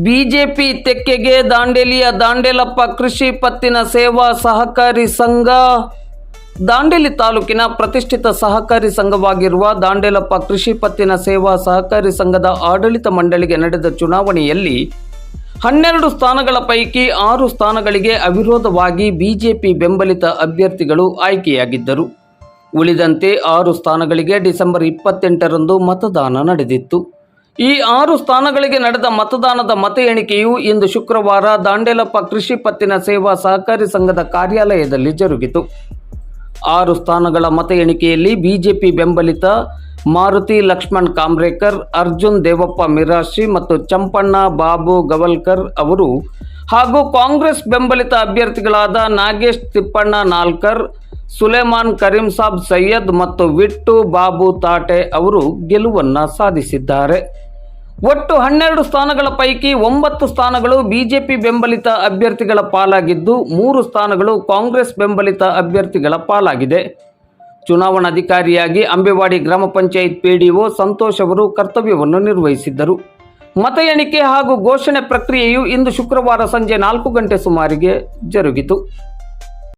BJP ತೆಕ್ಕೆಗೆ ದಾಂಡೇಲಿಯ ದಾಂಡೇಲಪ್ಪ ಕೃಷಿ ಪತ್ತಿನ ಸೇವಾ ಸಹಕಾರಿ ಸಂಘ. ದಾಂಡೇಲಿ ತಾಲೂಕಿನ ಪ್ರತಿಷ್ಠಿತ ಸಹಕಾರಿ ಸಂಘವಾಗಿರುವ ದಾಂಡೇಲಪ್ಪ ಕೃಷಿ ಪತ್ತಿನ ಸೇವಾ ಸಹಕಾರಿ ಸಂಘದ ಆಡಳಿತ ಮಂಡಳಿಗೆ ನಡೆದ ಚುನಾವಣೆಯಲ್ಲಿ 12 ಸ್ಥಾನಗಳ ಪೈಕಿ 6 ಸ್ಥಾನಗಳಿಗೆ ಅವಿರೋಧವಾಗಿ ಬಿಜೆಪಿ ಬೆಂಬಲಿತ ಅಭ್ಯರ್ಥಿಗಳು ಆಯ್ಕೆಯಾಗಿದ್ದರು. ಉಳಿದಂತೆ 6 ಸ್ಥಾನಗಳಿಗೆ ಡಿಸೆಂಬರ್ 28ರಂದು ಮತದಾನ ನಡೆದಿತ್ತು. ಈ 6 ಸ್ಥಾನಗಳಿಗೆ ನಡೆದ ಮತದಾನದ ಮತ ಎಣಿಕೆಯು ಇಂದು ಶುಕ್ರವಾರ ದಾಂಡೇಲಪ್ಪ ಕೃಷಿ ಪತ್ತಿನ ಸೇವಾ ಸಹಕಾರಿ ಸಂಘದ ಕಾರ್ಯಾಲಯದಲ್ಲಿ ಜರುಗಿತು. 6 ಸ್ಥಾನಗಳ ಮತ ಎಣಿಕೆಯಲ್ಲಿ ಬಿಜೆಪಿ ಬೆಂಬಲಿತ ಮಾರುತಿ ಲಕ್ಷ್ಮಣ್ ಕಾಮ್ರೇಕರ್, ಅರ್ಜುನ್ ದೇವಪ್ಪ ಮಿರಾಶಿ ಮತ್ತು ಚಂಪಣ್ಣ ಬಾಬು ಗವಲ್ಕರ್ ಅವರು ಹಾಗೂ ಕಾಂಗ್ರೆಸ್ ಬೆಂಬಲಿತ ಅಭ್ಯರ್ಥಿಗಳಾದ ನಾಗೇಶ್ ತಿಪ್ಪಣ್ಣ ನಾಲ್ಕರ್, ಸುಲೇಮಾನ್ ಕರೀಂ ಸಾಬ್ ಸೈಯದ್ ಮತ್ತು ವಿಟ್ಟು ಬಾಬು ತಾಟೆ ಅವರು ಗೆಲುವನ್ನು ಸಾಧಿಸಿದ್ದಾರೆ. ಒಟ್ಟು 12 ಸ್ಥಾನಗಳ ಪೈಕಿ 9 ಸ್ಥಾನಗಳು ಬಿಜೆಪಿ ಬೆಂಬಲಿತ ಅಭ್ಯರ್ಥಿಗಳ ಪಾಲಾಗಿದ್ದು 3 ಸ್ಥಾನಗಳು ಕಾಂಗ್ರೆಸ್ ಬೆಂಬಲಿತ ಅಭ್ಯರ್ಥಿಗಳ ಪಾಲಾಗಿದೆ. ಚುನಾವಣಾಧಿಕಾರಿಯಾಗಿ ಅಂಬೆವಾಡಿ ಗ್ರಾಮ ಪಂಚಾಯತ್ ಪಿಡಿಒ ಸಂತೋಷ್ ಅವರು ಕರ್ತವ್ಯವನ್ನು ನಿರ್ವಹಿಸಿದ್ದರು. ಮತ ಎಣಿಕೆ ಹಾಗೂ ಘೋಷಣೆ ಪ್ರಕ್ರಿಯೆಯು ಇಂದು ಶುಕ್ರವಾರ ಸಂಜೆ 4 ಗಂಟೆ ಸುಮಾರಿಗೆ ಜರುಗಿತು.